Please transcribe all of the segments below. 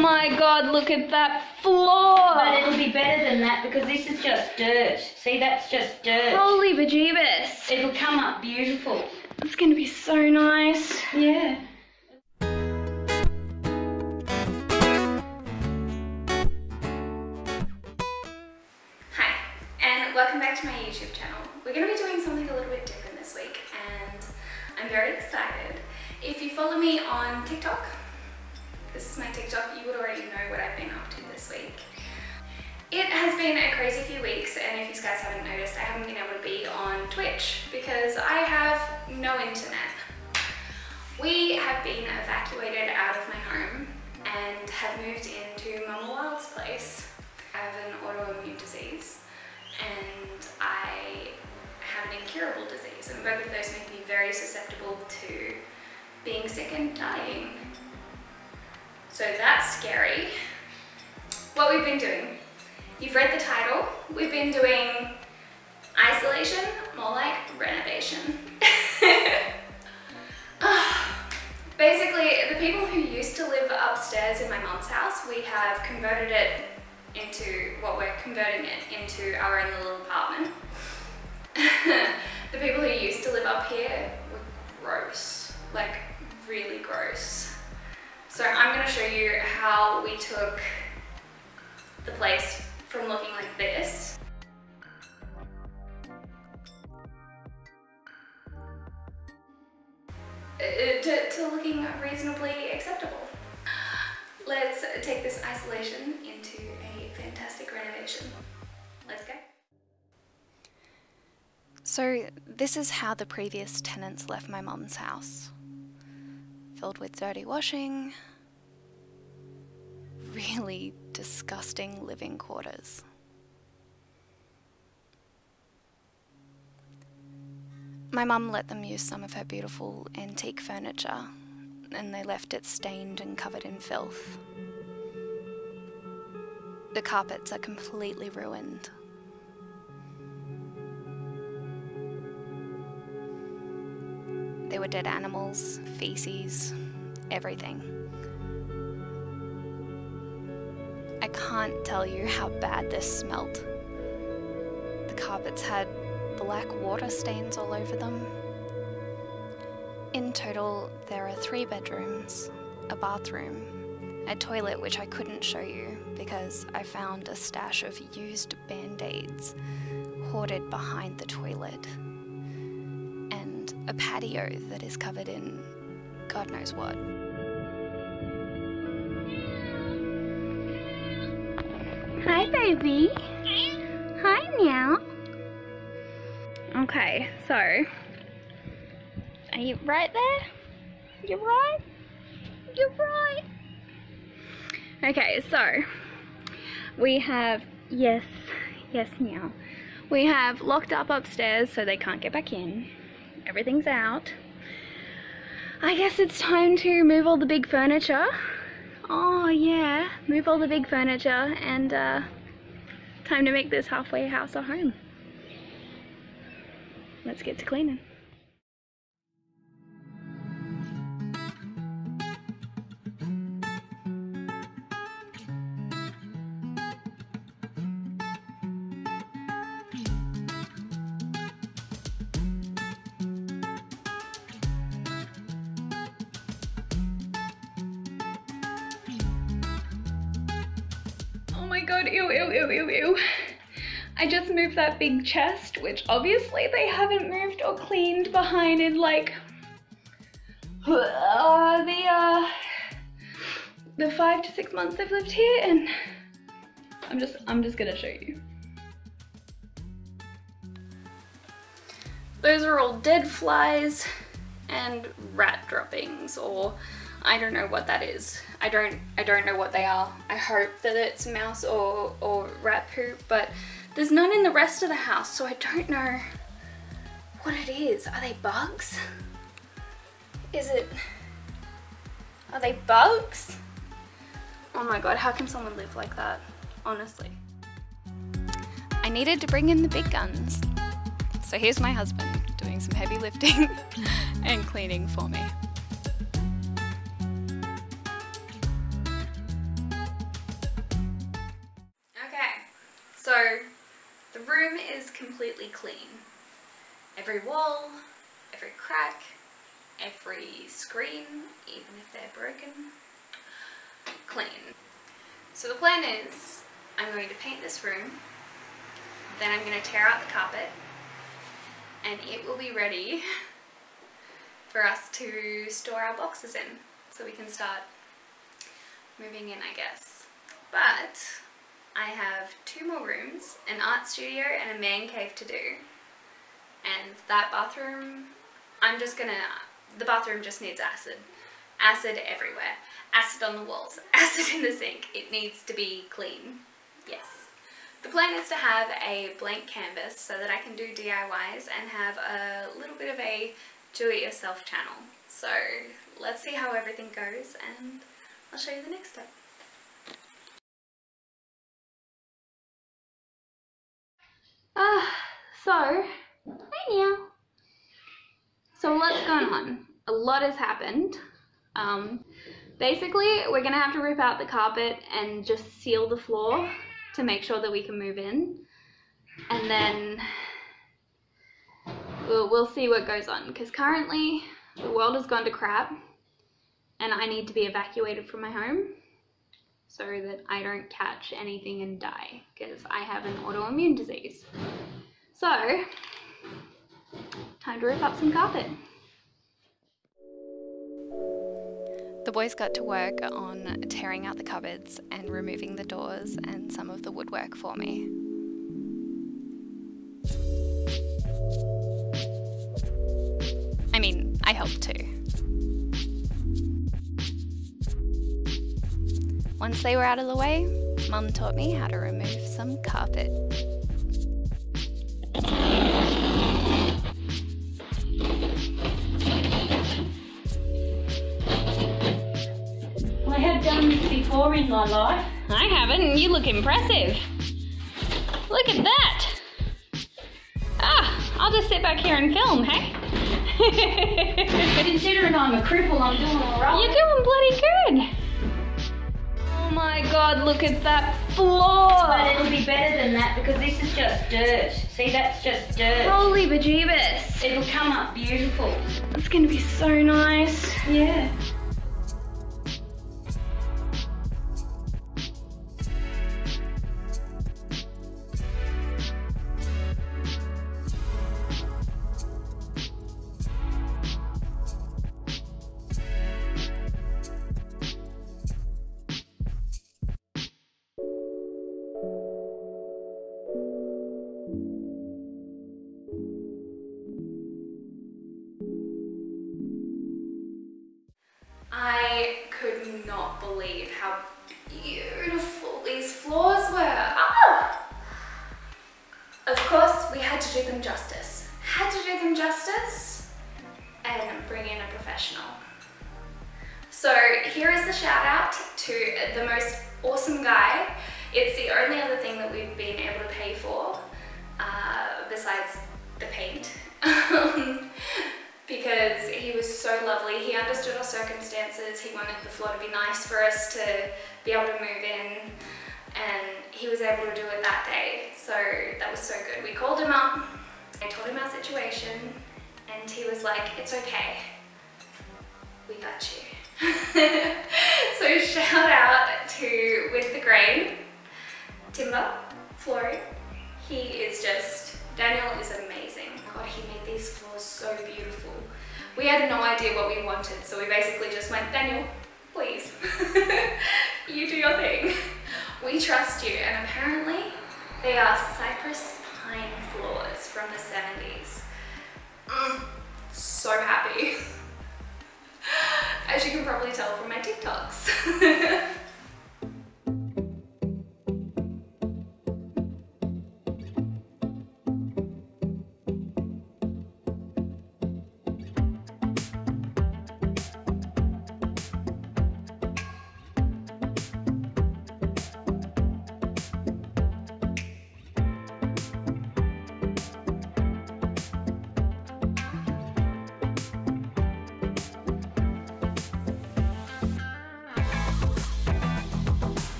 my god, look at that floor! But it'll be better than that because this is just dirt. See, that's just dirt. Holy bejeebus. It'll come up beautiful. It's gonna be so nice. Yeah. Hi, and welcome back to my YouTube channel. We're going to be doing something a little bit different this week, and I'm very excited. If you follow me on TikTok, this is my TikTok, you would already know what I've been up to this week. It has been a crazy few weeks, and if you guys haven't noticed, I haven't been able to be on Twitch because I have no internet. We have been evacuated out of my home and have moved into Momma Wild's place. I have an autoimmune disease and I have an incurable disease, and both of those make me very susceptible to being sick and dying. So that's scary. What we've been doing, you've read the title, we've been doing isolation, more like renovation. Basically, the people who used to live upstairs in my mom's house, we have converted it into, well, we're converting it into our own little apartment. The people who used to live up here were gross, like really gross. So I'm going to show you how we took the place from looking like this to looking reasonably acceptable. Let's take this isolation into a fantastic renovation. Let's go. So this is how the previous tenants left my mum's house. Filled with dirty washing, really disgusting living quarters. My mum let them use some of her beautiful antique furniture, and they left it stained and covered in filth. The carpets are completely ruined. There were dead animals, feces, everything. I can't tell you how bad this smelt. The carpets had black water stains all over them. In total, there are 3 bedrooms, a bathroom, a toilet which I couldn't show you because I found a stash of used band-aids hoarded behind the toilet, and a patio that is covered in God knows what. Hi, baby. Hi, meow. Okay, so, are you right there? You're right? You're right. Okay, so, we have, yes, meow. We have locked up upstairs so they can't get back in. Everything's out. I guess it's time to move all the big furniture. Oh yeah, move all the big furniture and time to make this halfway house a home. Let's get to cleaning. Oh my god, ew, ew, ew, ew, ew. I just moved that big chest, which obviously they haven't moved or cleaned behind in like the 5 to 6 months they've lived here, and I'm just gonna show you. Those are all dead flies and rat droppings, or I don't know what that is. I don't know what they are. I hope that it's mouse or rat poop, but there's none in the rest of the house, so I don't know what it is. Are they bugs? Are they bugs? Oh my god, how can someone live like that? Honestly. I needed to bring in the big guns. So here's my husband doing some heavy lifting and cleaning for me. So the room is completely clean. Every wall, every crack, every screen, even if they're broken, clean. So the plan is I'm going to paint this room, then I'm going to tear out the carpet, and it will be ready for us to store our boxes in, so we can start moving in, I guess. But I have 2 more rooms, an art studio and a man cave to do. And that bathroom, the bathroom just needs acid. Acid everywhere. Acid on the walls, acid in the sink. It needs to be clean. Yes. The plan is to have a blank canvas so that I can do DIYs and have a little bit of a do-it-yourself channel. So let's see how everything goes, and I'll show you the next step. Hey now. So what's going on? A lot has happened. Basically, we're gonna have to rip out the carpet and just seal the floor to make sure that we can move in, and then we'll see what goes on, because currently the world has gone to crap and I need to be evacuated from my home so that I don't catch anything and die, because I have an autoimmune disease. So, time to rip up some carpet. The boys got to work on tearing out the cupboards and removing the doors and some of the woodwork for me. I mean, I helped too. Once they were out of the way, Mum taught me how to remove some carpet. I have done this before in my life. I haven't, you look impressive. Look at that. I'll just sit back here and film, hey? Considering I'm a cripple, I'm doing alright. You're doing bloody good. Oh my god, look at that floor. But it'll be better than that, because this is just dirt. See, that's just dirt. Holy bejeebus. It'll come up beautiful. It's gonna be so nice. Yeah. I could not believe how beautiful these floors were. Oh! Of course, we had to do them justice. And bring in a professional. So here is the shout out to the most awesome guy. It's the only other thing that we've been able to pay for, besides the paint. Because he was so lovely. He understood our circumstances. He wanted the floor to be nice for us to be able to move in, and he was able to do it that day. So that was so good. We called him up, I told him our situation, and he was like, it's okay, we got you. So shout out to With the Grain, Timber, Flooring. He is just, Daniel is amazing. God, he made these floors so beautiful. We had no idea what we wanted, so we basically just went, Daniel, please, you do your thing. We trust you, and apparently they are cypress pine floors from the 70s. So happy. As you can probably tell from my TikToks.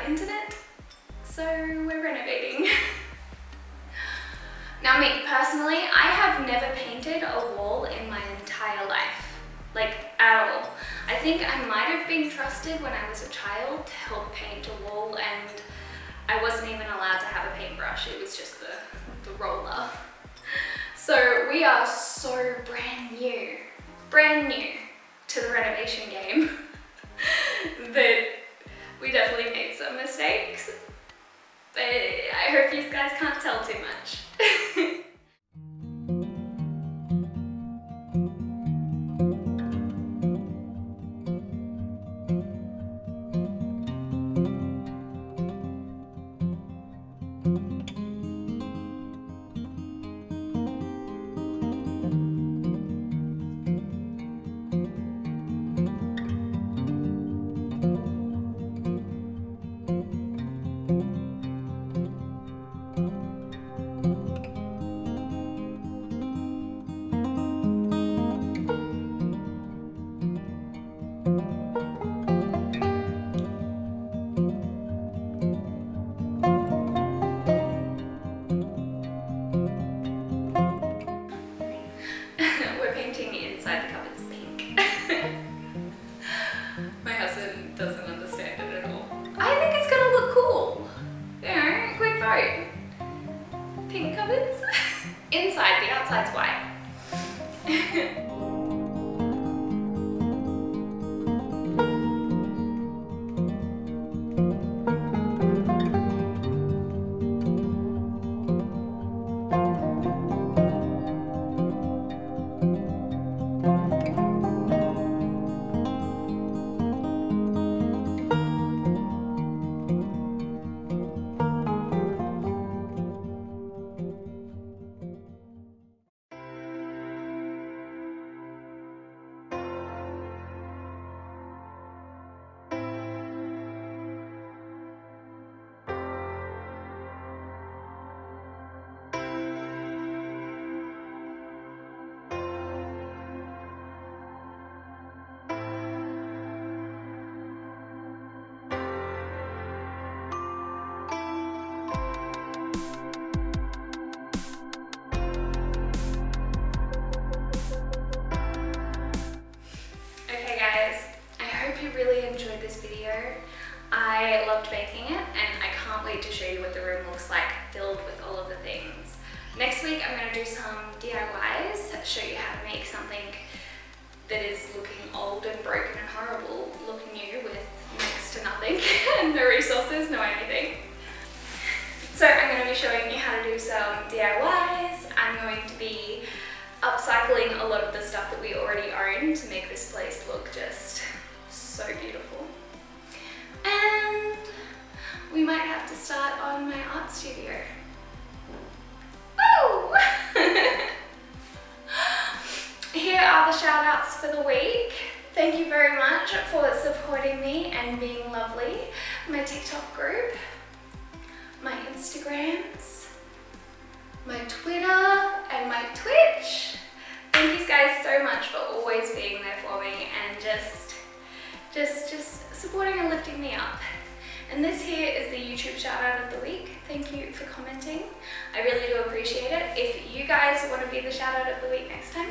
internet, so we're renovating. Now me, personally, I have never painted a wall in my entire life, like at all. I think I might have been trusted when I was a child to help paint a wall, and I wasn't even allowed to have a paintbrush, it was just the roller. So we are so brand new to the renovation game that we definitely made some mistakes, but I hope you guys can't tell too much. We're painting inside the cupboards pink. My husband doesn't understand it at all. I think it's gonna look cool. You know, quick vote. Pink cupboards. Inside, the outside's white. Really enjoyed this video. I loved making it and I can't wait to show you what the room looks like filled with all of the things. Next week I'm going to do some DIYs, show you how to make something that is looking old and broken and horrible look new with next to nothing and no resources, no anything. So I'm going to be showing you how to do some DIYs. I'm going to be upcycling a lot of the stuff that we already own to make this place look just so beautiful. And we might have to start on my art studio. Woo! Here are the shout outs for the week. Thank you very much for supporting me and being lovely. My TikTok group, my Instagrams, my Twitter and my Twitch. Thank you guys so much for always being there for me and just supporting and lifting me up. And this here is the YouTube shout out of the week. Thank you for commenting. I really do appreciate it. If you guys want to be the shout out of the week next time,